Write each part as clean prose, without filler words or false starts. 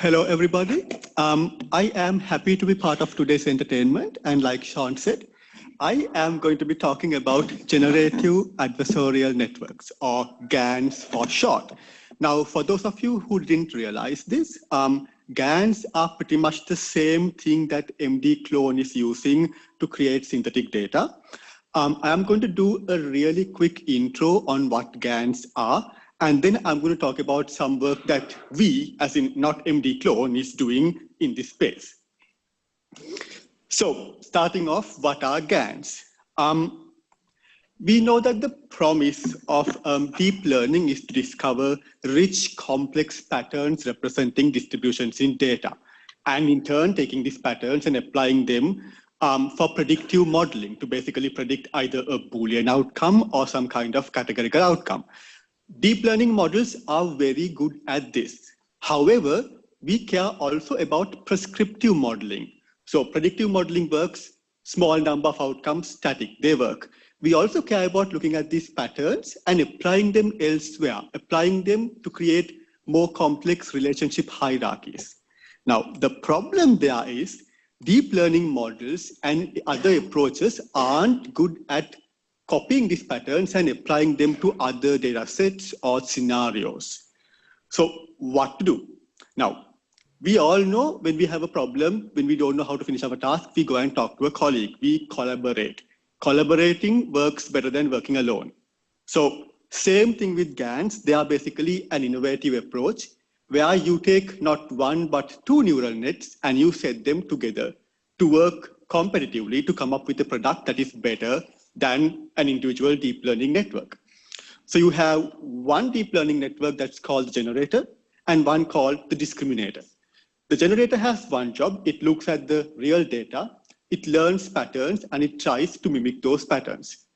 Hello, everybody. I am happy to be part of today's entertainment. And like Sean said, I am going to be talking about generative adversarial networks, or GANs for short. Now, for those of you who didn't realize this, GANs are pretty much the same thing that MD Clone is using to create synthetic data. I am going to do a really quick intro on what GANs are. And then I'm going to talk about some work that we, as in not MD Clone, is doing in this space. So starting off, what are GANs? We know that the promise of deep learning is to discover rich, complex patterns representing distributions in data, and in turn taking these patterns and applying them for predictive modeling to basically predict either a Boolean outcome or some kind of categorical outcome. Deep learning models are very good at this. However, we care also about prescriptive modeling. So predictive modeling works, small number of outcomes, static, they work. We also care about looking at these patterns and applying them elsewhere, applying them to create more complex relationship hierarchies. Now, the problem there is deep learning models and other approaches aren't good at copying these patterns and applying them to other data sets or scenarios. So what to do? Now, we all know when we have a problem, when we don't know how to finish our task, we go and talk to a colleague, we collaborate. Collaborating works better than working alone. So same thing with GANs, they are basically an innovative approach where you take not one, but two neural nets and you set them together to work competitively to come up with a product that is better than an individual deep learning network. So you have one deep learning network that's called the generator and one called the discriminator. The generator has one job. It looks at the real data, it learns patterns, and it tries to mimic those patterns.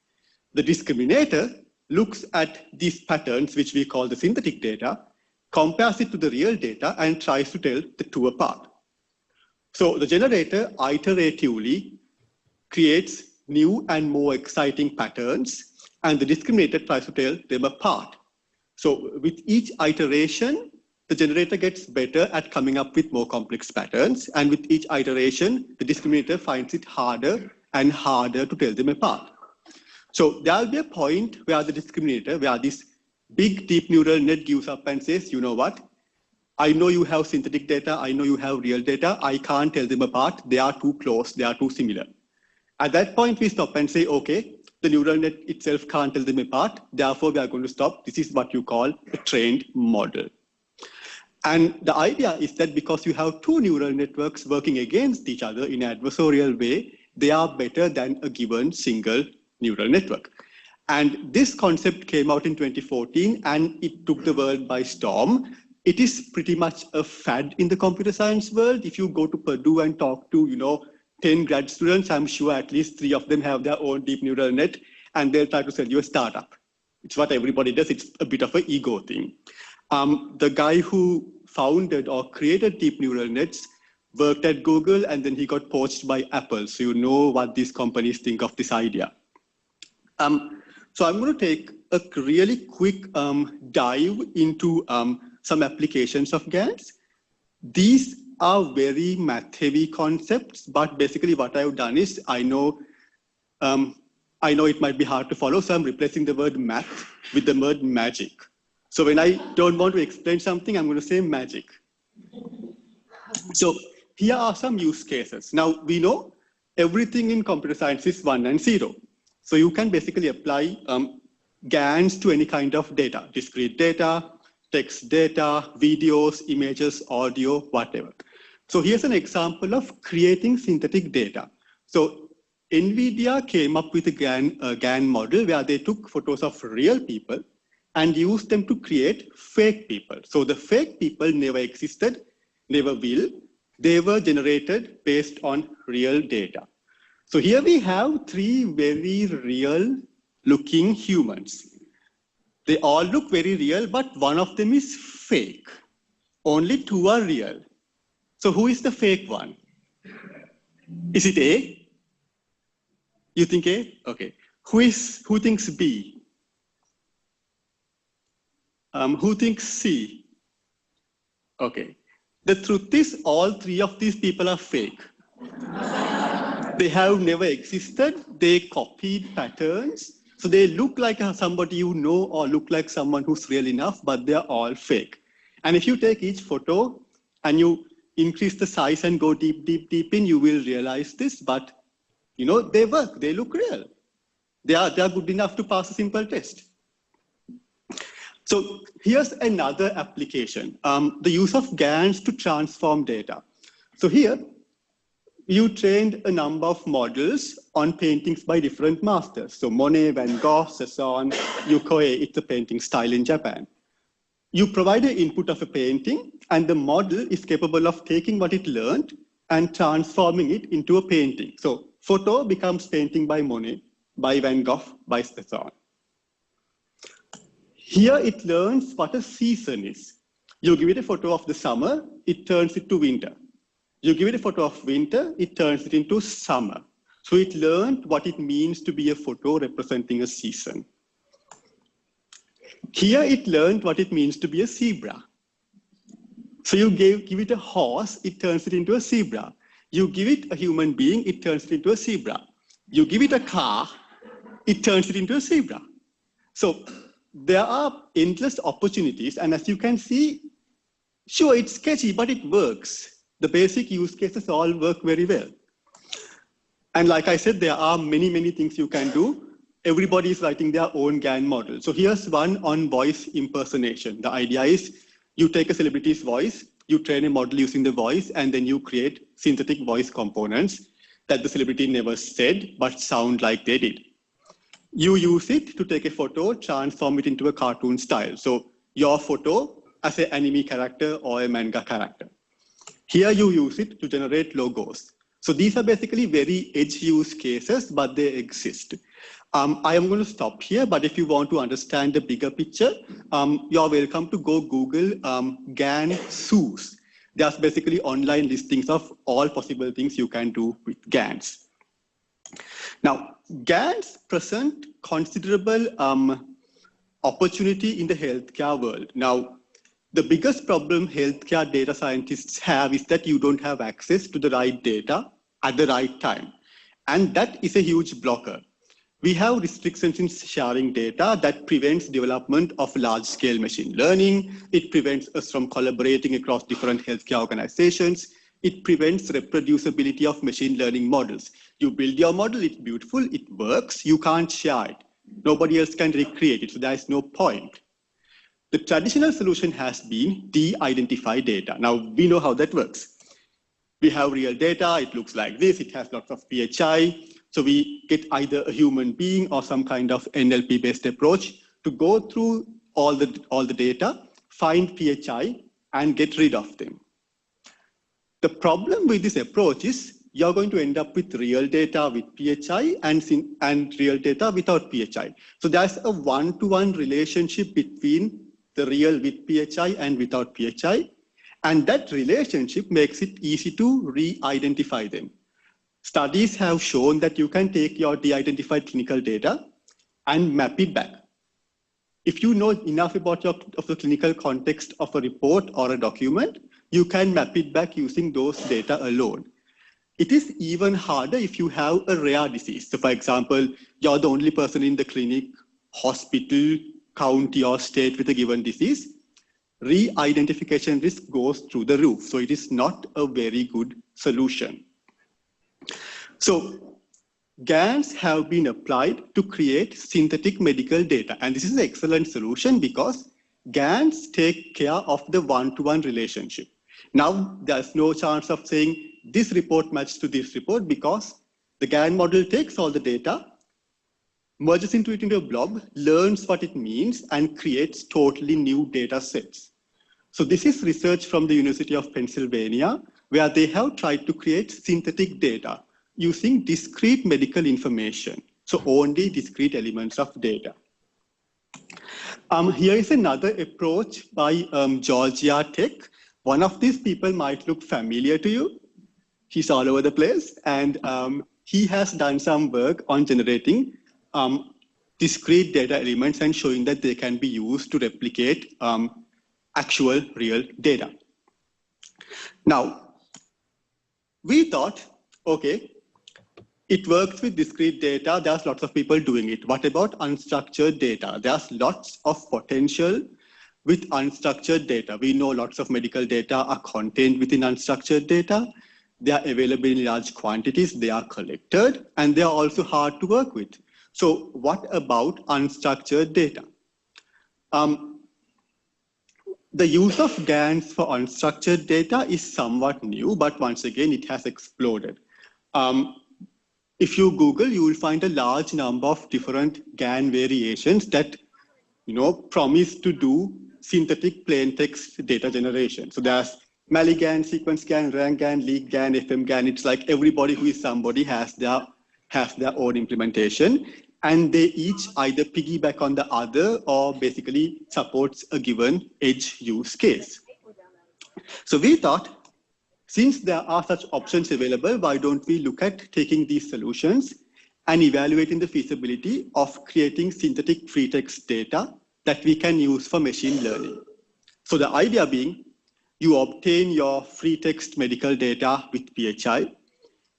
The discriminator looks at these patterns, which we call the synthetic data, compares it to the real data, and tries to tell the two apart. So the generator iteratively creates new and more exciting patterns, and the discriminator tries to tell them apart. So with each iteration, the generator gets better at coming up with more complex patterns, and with each iteration, the discriminator finds it harder and harder to tell them apart. So there'll be a point where the discriminator, where this big deep neural net gives up and says, you know what? I know you have synthetic data, I know you have real data, I can't tell them apart, they are too close, they are too similar. At that point, we stop and say, okay, the neural net itself can't tell them apart. Therefore, we are going to stop. This is what you call a trained model. And the idea is that because you have two neural networks working against each other in an adversarial way, they are better than a given single neural network. And this concept came out in 2014, and it took the world by storm. It is pretty much a fad in the computer science world. If you go to Purdue and talk to, 10 grad students, I'm sure at least 3 of them have their own deep neural net, and they'll try to sell you a startup. It's what everybody does. It's a bit of an ego thing. The guy who founded or created deep neural nets worked at Google, and then he got poached by Apple. So you know what these companies think of this idea. So I'm going to take a really quick dive into some applications of GANs. These are very math-heavy concepts, but basically what I've done is I know it might be hard to follow, so I'm replacing the word math with the word magic. So when I don't want to explain something, I'm going to say magic. So here are some use cases. Now we know everything in computer science is 1 and 0. So you can basically apply GANs to any kind of data, discrete data, text data, videos, images, audio, whatever. So here's an example of creating synthetic data. So NVIDIA came up with a GAN model where they took photos of real people and used them to create fake people. So the fake people never existed, never will. They were generated based on real data. So here we have 3 very real looking humans. They all look very real, but one of them is fake. Only 2 are real. So who is the fake one? Is it A? You think A? Okay. Who thinks B? Who thinks C? Okay. The truth is, all three of these people are fake. They have never existed. They copied patterns. So they look like somebody you know or look like someone who's real enough, but they're all fake. And if you take each photo and you increase the size and go deep, deep, deep in, you will realize this. But, you know, they work. They look real. They are good enough to pass a simple test. So here's another application, the use of GANs to transform data. So here, you trained a number of models on paintings by different masters. So Monet, Van Gogh, Cezanne, Yukoi, it's a painting style in Japan. You provide an input of a painting, and the model is capable of taking what it learned and transforming it into a painting. So photo becomes painting by Monet, by Van Gogh, by Cezanne. Here it learns what a season is. You give it a photo of the summer, it turns it to winter. You give it a photo of winter, it turns it into summer. So it learned what it means to be a photo representing a season. Here it learned what it means to be a zebra. So you give it a horse, it turns it into a zebra. You give it a human being, it turns it into a zebra. You give it a car, it turns it into a zebra. So there are endless opportunities, and as you can see, sure, it's sketchy, but it works. The basic use cases all work very well. And like I said, there are many, many things you can do. Everybody is writing their own GAN model. So here's one on voice impersonation. The idea is you take a celebrity's voice, you train a model using the voice, and then you create synthetic voice components that the celebrity never said, but sound like they did. You use it to take a photo, transform it into a cartoon style. So your photo as an anime character or a manga character. Here you use it to generate logos. So these are basically very edge use cases, but they exist. I am going to stop here, but if you want to understand the bigger picture, you're welcome to go Google GAN SUS. There's basically online listings of all possible things you can do with GANs. Now, GANs present considerable opportunity in the healthcare world. Now, the biggest problem healthcare data scientists have is that you don't have access to the right data at the right time. And that is a huge blocker. We have restrictions in sharing data that prevents development of large-scale machine learning. It prevents us from collaborating across different healthcare organizations. It prevents reproducibility of machine learning models. You build your model, it's beautiful, it works, you can't share it. Nobody else can recreate it, so there is no point. The traditional solution has been de-identify data. Now, we know how that works. We have real data, it looks like this, it has lots of PHI. So we get either a human being or some kind of NLP-based approach to go through all the data, find PHI, and get rid of them. The problem with this approach is you're going to end up with real data with PHI and real data without PHI. So there's a one-to-one relationship between the real with PHI and without PHI. And that relationship makes it easy to re-identify them. Studies have shown that you can take your de-identified clinical data and map it back. If you know enough about the clinical context of a report or a document, you can map it back using those data alone. It is even harder if you have a rare disease. So for example, you're the only person in the clinic, hospital, county or state with a given disease. Re-identification risk goes through the roof. So it is not a very good solution. So GANs have been applied to create synthetic medical data. And this is an excellent solution because GANs take care of the one-to-one relationship. Now, there's no chance of saying this report matches to this report because the GAN model takes all the data, merges into a blob, learns what it means, and creates totally new data sets. So this is research from the University of Pennsylvania, where they have tried to create synthetic data using discrete medical information. So only discrete elements of data. Here is another approach by Georgia Tech. One of these people might look familiar to you. He's all over the place. And he has done some work on generating discrete data elements and showing that they can be used to replicate actual real data. Now, we thought, okay, it works with discrete data. There's lots of people doing it. What about unstructured data? There's lots of potential with unstructured data. We know lots of medical data are contained within unstructured data. They are available in large quantities. They are collected, and they are also hard to work with. So what about unstructured data? The use of GANs for unstructured data is somewhat new, but once again, it has exploded. If you Google, you will find a large number of different GAN variations that promise to do synthetic plain text data generation. So there's Mali-GAN, sequence-GAN, RANG-GAN, leak-GAN, FM-GAN. It's like everybody who is somebody has their own implementation, and they each either piggyback on the other or basically supports a given edge use case. So we thought, since there are such options available, why don't we look at taking these solutions and evaluating the feasibility of creating synthetic free text data that we can use for machine learning. So the idea being, you obtain your free text medical data with PHI,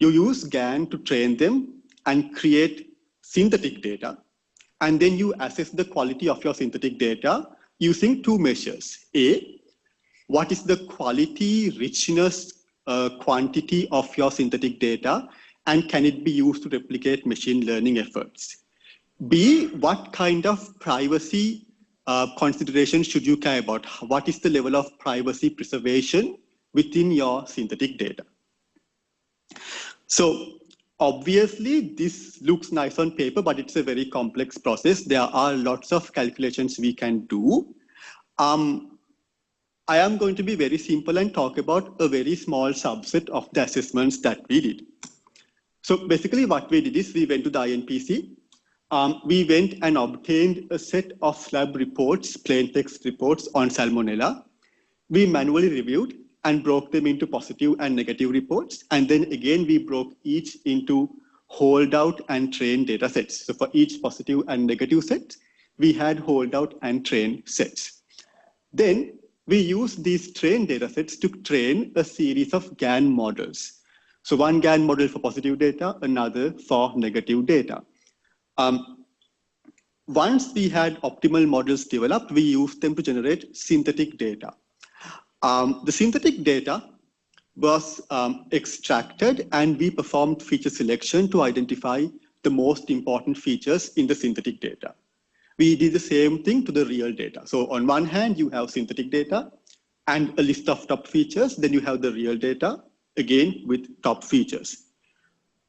you use GAN to train them and create synthetic data, and then you assess the quality of your synthetic data using two measures. A, what is the quality, richness, quantity of your synthetic data, and can it be used to replicate machine learning efforts? B, what kind of privacy considerations should you care about? What is the level of privacy preservation within your synthetic data? So obviously, this looks nice on paper, but it's a very complex process. There are lots of calculations we can do. I am going to be very simple and talk about a very small subset of the assessments that we did. So basically what we did is we went to the INPC. We went and obtained a set of lab reports, plain text reports on Salmonella. We manually reviewed and broke them into positive and negative reports. And then again, we broke each into holdout and train data sets. So for each positive and negative set, we had holdout and train sets. Then we used these train data sets to train a series of GAN models. So one GAN model for positive data, another for negative data. Once we had optimal models developed, we used them to generate synthetic data. The synthetic data was extracted, and we performed feature selection to identify the most important features in the synthetic data. We did the same thing to the real data. So on one hand, you have synthetic data and a list of top features. Then you have the real data, again, with top features.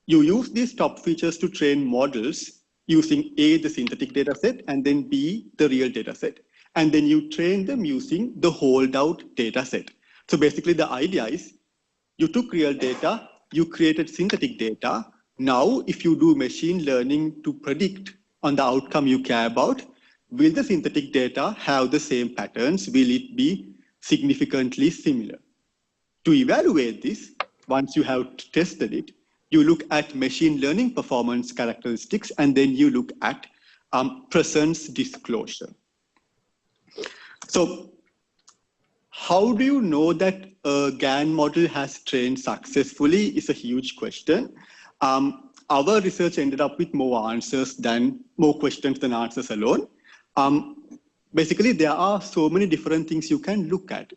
You use these top features to train models using A, the synthetic data set, and then B, the real data set. And then you train them using the holdout data set. So basically the idea is you took real data, you created synthetic data. Now, if you do machine learning to predict on the outcome you care about, will the synthetic data have the same patterns? Will it be significantly similar? To evaluate this, once you have tested it, you look at machine learning performance characteristics, and then you look at presence disclosure. So how do you know that a GAN model has trained successfully is a huge question. Our research ended up with more questions than answers alone. Basically, there are so many different things you can look at.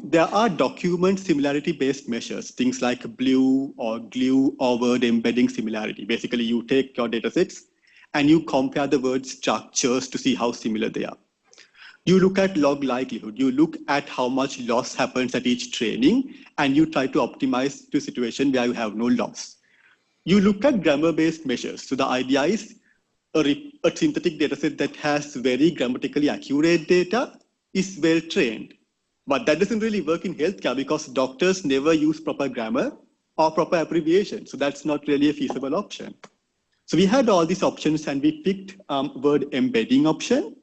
There are document similarity-based measures, things like BLEU or GLUE or word embedding similarity. Basically, you take your datasets and you compare the word structures to see how similar they are. You look at log likelihood. You look at how much loss happens at each training, and you try to optimize to a situation where you have no loss. You look at grammar-based measures. So the idea is a synthetic dataset that has very grammatically accurate data is well trained. But that doesn't really work in healthcare because doctors never use proper grammar or proper abbreviation. So that's not really a feasible option. So we had all these options, and we picked word embedding option,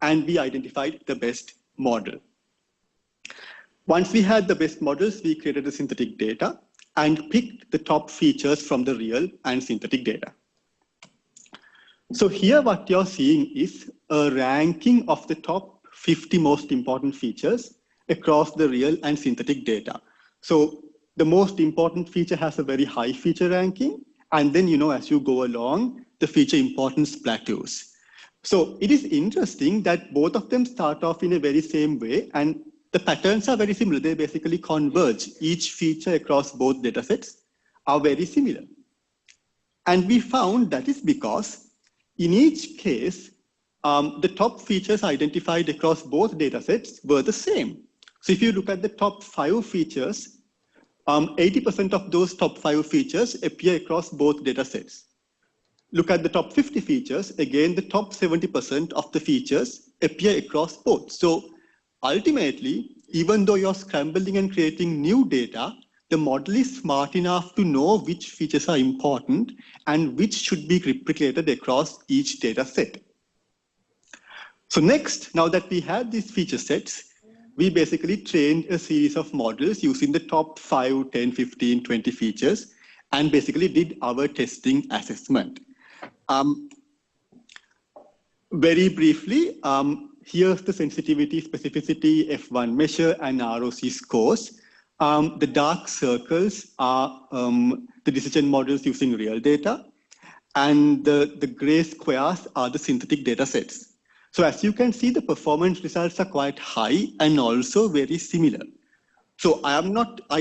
and we identified the best model. Once we had the best models, we created the synthetic data and picked the top features from the real and synthetic data. So here what you're seeing is a ranking of the top 50 most important features across the real and synthetic data. So the most important feature has a very high feature ranking. And then, as you go along, the feature importance plateaus. So it is interesting that both of them start off in a very same way, and the patterns are very similar. They basically converge. Each feature across both datasets are very similar. And we found that is because in each case, the top features identified across both datasets were the same. So if you look at the top 5 features, 80% of those top 5 features appear across both datasets. Look at the top 50 features, again, the top 70% of the features appear across both. So ultimately, even though you're scrambling and creating new data, the model is smart enough to know which features are important and which should be replicated across each data set. So next, now that we have these feature sets, we basically trained a series of models using the top 5, 10, 15, 20 features, and basically did our testing assessment. Very briefly, here's the sensitivity, specificity, F1 measure, and ROC scores. The dark circles are the decision models using real data, and the gray squares are the synthetic data sets. So as you can see, the performance results are quite high and also very similar. So I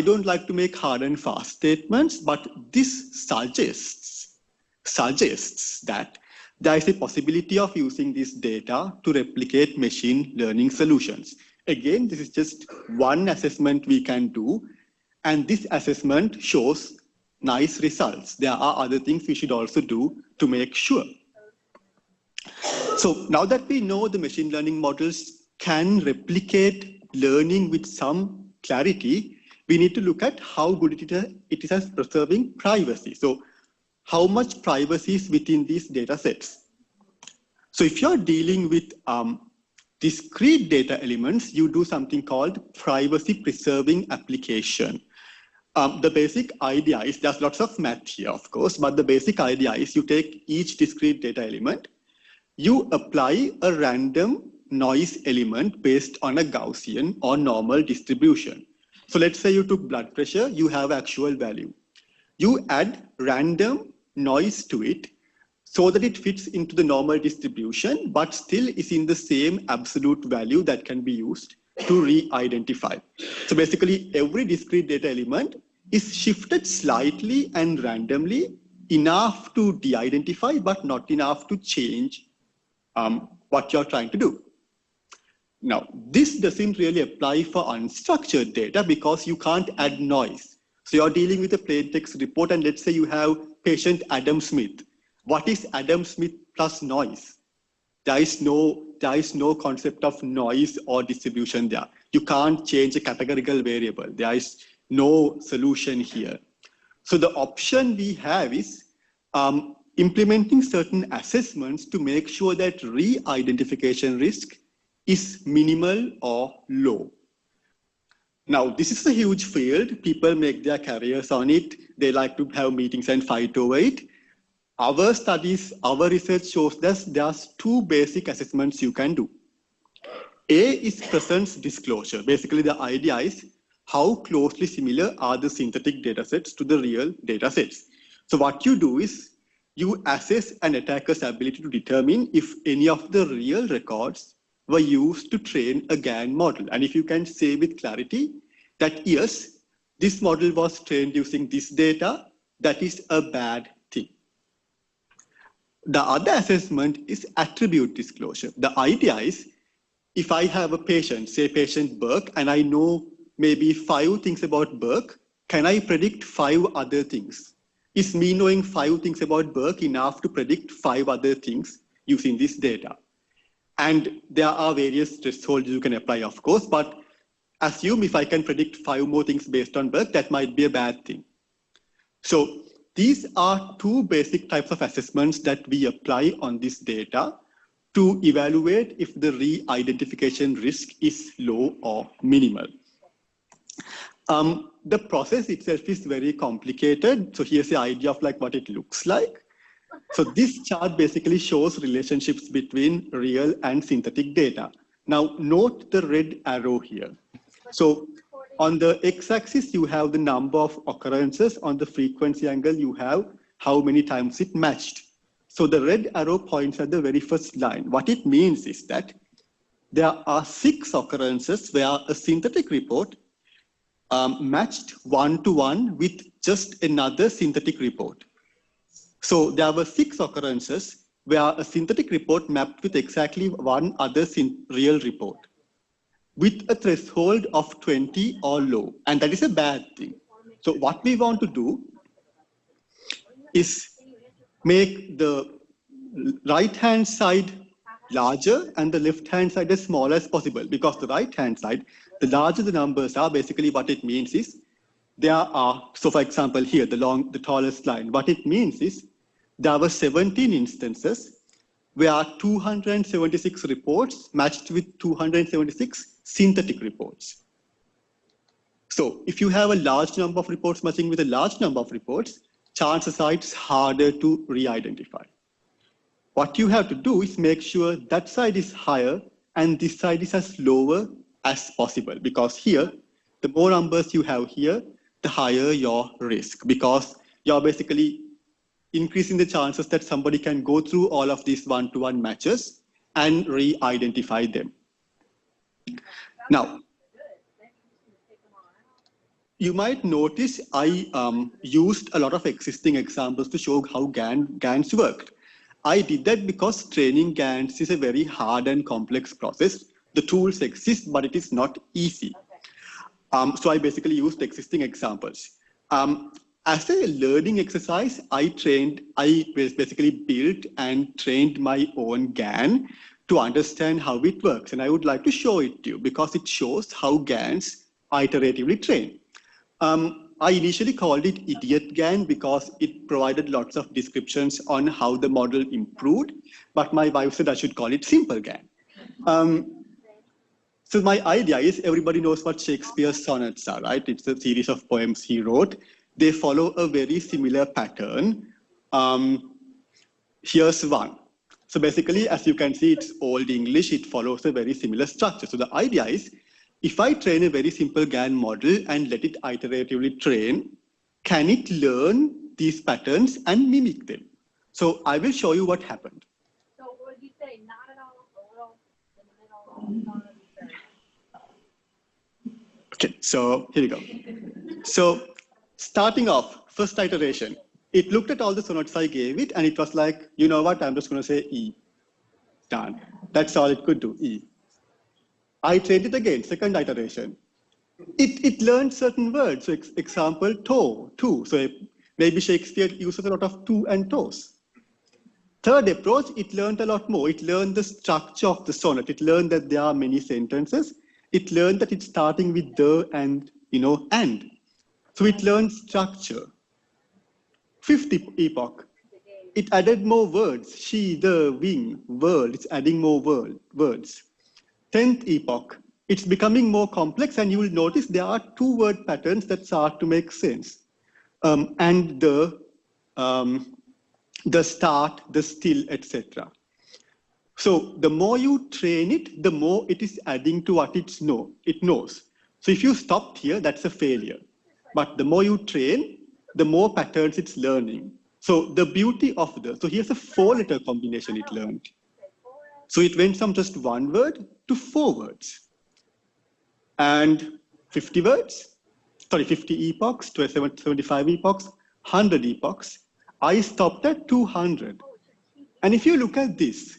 don't like to make hard and fast statements, but this suggests that there is a possibility of using this data to replicate machine learning solutions. Again, this is just one assessment we can do, and this assessment shows nice results. There are other things we should also do to make sure. So now that we know the machine learning models can replicate learning with some clarity, we need to look at how good it is at preserving privacy. So how much privacy is within these data sets? So if you're dealing with discrete data elements, you do something called privacy preserving application. The basic idea is, there's lots of math here, of course, but the basic idea is you take each discrete data element, you apply a random noise element based on a Gaussian or normal distribution. So let's say you took blood pressure, you have actual value. You add random noise to it so that it fits into the normal distribution, but still is in the same absolute value that can be used to re-identify. So basically, every discrete data element is shifted slightly and randomly, enough to de-identify, but not enough to change what you're trying to do. Now, this doesn't really apply for unstructured data because you can't add noise. So you're dealing with a plain text report, and let's say you have patient Adam Smith. What is Adam Smith plus noise? There is no concept of noise or distribution there. You can't change a categorical variable. There is no solution here. So the option we have is implementing certain assessments to make sure that re-identification risk is minimal or low. Now, this is a huge field. People make their careers on it. They like to have meetings and fight over it. Our studies, our research shows that there's 2 basic assessments you can do. A is presence disclosure. Basically, the idea is how closely similar are the synthetic datasets to the real datasets. So what you do is you assess an attacker's ability to determine if any of the real records were used to train a GAN model. And if you can say with clarity that yes, this model was trained using this data, that is a bad thing. The other assessment is attribute disclosure. The idea is, if I have a patient, say patient Burke, and I know maybe 5 things about Burke, can I predict 5 other things? Is me knowing 5 things about Burke enough to predict 5 other things using this data? And there are various thresholds you can apply, of course, but assume if I can predict 5 more things based on Burke, that might be a bad thing. So these are 2 basic types of assessments that we apply on this data to evaluate if the re-identification risk is low or minimal. The process itself is very complicated. So here's the idea of like what it looks like. So this chart basically shows relationships between real and synthetic data. Now note the red arrow here. So on the x-axis, you have the number of occurrences. On the frequency angle, you have how many times it matched. So the red arrow points at the very first line. What it means is that there are 6 occurrences where a synthetic report matched one-to-one with just another synthetic report. So there were 6 occurrences where a synthetic report mapped with exactly one other real report with a threshold of 20 or low, and that is a bad thing. So what we want to do is make the right-hand side larger and the left-hand side as small as possible, because the right-hand side, the larger the numbers are, basically what it means is there are, so for example here, the tallest line, what it means is there were 17 instances where 276 reports matched with 276 synthetic reports. So if you have a large number of reports matching with a large number of reports, chances are it's harder to re-identify. What you have to do is make sure that side is higher and this side is as lower as possible, because here, the more numbers you have here, the higher your risk, because you're basically increasing the chances that somebody can go through all of these one-to-one matches and re-identify them. Now, you might notice I used a lot of existing examples to show how GANs worked. I did that because training GANs is a very hard and complex process. The tools exist, but it is not easy. So I basically used existing examples. As a learning exercise, I basically built and trained my own GAN to understand how it works. And I would like to show it to you because it shows how GANs iteratively train. I initially called it Idiot GAN because it provided lots of descriptions on how the model improved, but my wife said I should call it Simple GAN. So my idea is everybody knows what Shakespeare's sonnets are, right? It's a series of poems he wrote. They follow a very similar pattern. Here's one. So basically, as you can see, it's Old English. It follows a very similar structure. So the idea is, if I train a very simple GAN model and let it iteratively train, can it learn these patterns and mimic them? So I will show you what happened. So would you say not at all, a little, in the middle, Okay, so here we go. So starting off, first iteration, it looked at all the sonnets I gave it and it was like, you know what, I'm just going to say E. Done. That's all it could do, E. I trained it again, second iteration. It learned certain words. So example, toe, to. So maybe Shakespeare uses a lot of to and toes. Third approach, it learned a lot more. It learned the structure of the sonnet. It learned that there are many sentences. It learned that it's starting with the and, and. So it learned structure. Fifth epoch, it added more words. She, the, wing, world. It's adding more words. 10th epoch, it's becoming more complex, and you will notice there are 2 word patterns that start to make sense. And the start, the still, etc. So the more you train it, the more it is adding to what it knows. So if you stopped here, that's a failure. But the more you train, the more patterns it's learning. So the beauty of so here's a 4-letter combination it learned. So it went from just 1 word to 4 words. And 50 epochs, 75 epochs, 100 epochs. I stopped at 200. And if you look at this,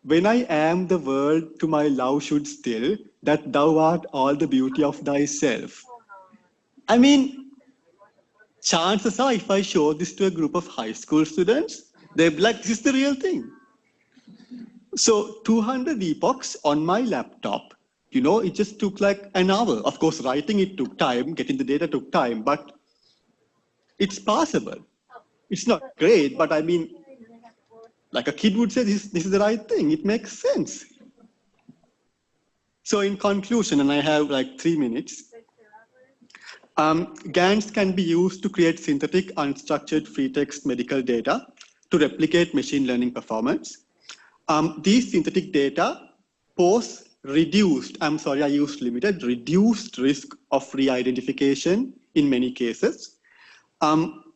when I am the world to my love should still, that thou art all the beauty of thyself. I mean, chances are if I show this to a group of high school students, they'll be like, this is the real thing. So 200 epochs on my laptop, it just took like an hour. Of course, writing it took time, getting the data took time, but it's passable. It's not great, but I mean, like a kid would say, this is the right thing. It makes sense. So in conclusion, and I have like 3 minutes, GANs can be used to create synthetic, unstructured, free text medical data to replicate machine learning performance. These synthetic data pose reduced, I'm sorry, I used limited, reduced risk of re-identification in many cases.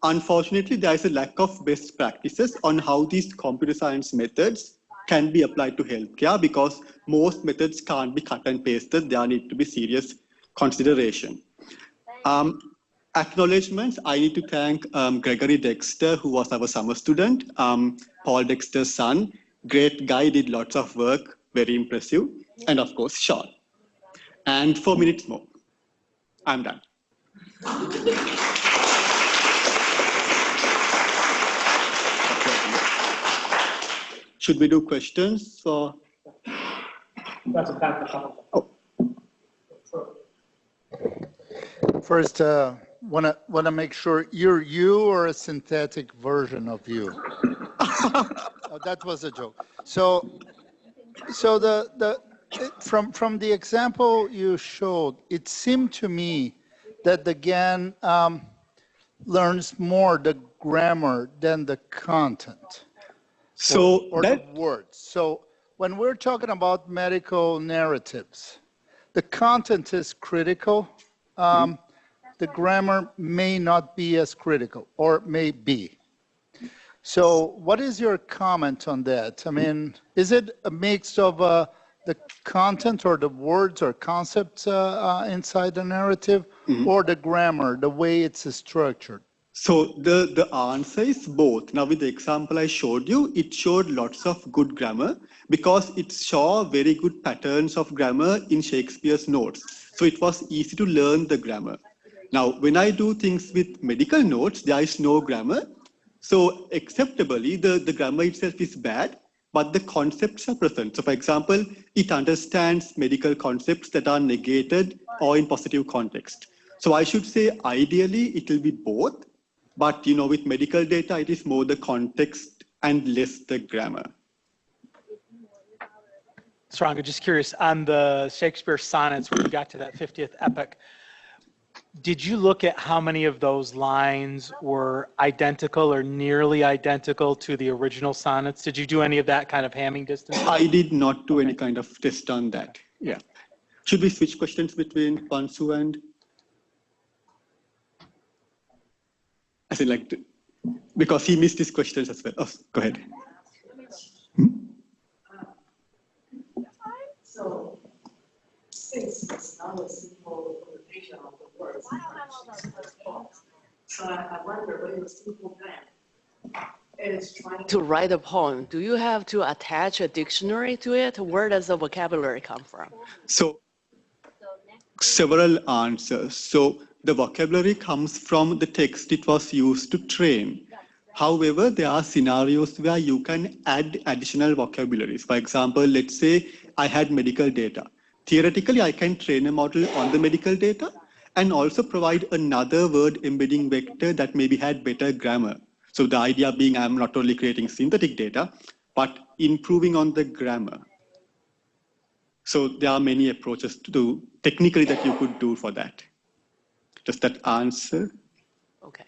Unfortunately, there is a lack of best practices on how these computer science methods can be applied to healthcare, because most methods can't be cut and pasted. There need to be serious consideration. Acknowledgements, I need to thank Gregory Dexter, who was our summer student, Paul Dexter's son. Great guy, did lots of work, very impressive. And of course, Sean. And 4 minutes more. I'm done. Should we do questions or? Oh. First, wanna make sure you're you or a synthetic version of you. Oh, that was a joke. So from the example you showed, it seemed to me that the GAN learns more the grammar than the content. Or the words. So when we're talking about medical narratives, the content is critical. The grammar may not be as critical, or may be. So what is your comment on that? I mean, is it a mix of the content or the words or concepts inside the narrative, or the grammar, the way it's structured? So the answer is both. Now with the example I showed you, it showed lots of good grammar because it saw very good patterns of grammar in Shakespeare's notes. So it was easy to learn the grammar. Now, when I do things with medical notes, there is no grammar. So acceptably, the grammar itself is bad, but the concepts are present. So for example, it understands medical concepts that are negated or in positive context. So I should say, ideally, it will be both. But with medical data, it is more the context and less the grammar. Suranga, just curious, on the Shakespeare sonnets, when you got to that 50th epic, did you look at how many of those lines were identical or nearly identical to the original sonnets? Did you do any of that kind of hamming distance? I did not do any kind of test on that. Yeah. Should we switch questions between Pansu and? As in because he missed his questions as well. Oh, go ahead. So, since it's not a simple quotation of the words, so I wonder when the simple man is trying to write a poem, do you have to attach a dictionary to it? Where does the vocabulary come from? So, several answers. So, the vocabulary comes from the text it was used to train. However, there are scenarios where you can add additional vocabularies. For example, let's say I had medical data. Theoretically, I can train a model on the medical data and also provide another word embedding vector that maybe had better grammar. So the idea being I'm not only creating synthetic data, but improving on the grammar. So there are many approaches to do technically that you could do for that. Does that answer? Okay.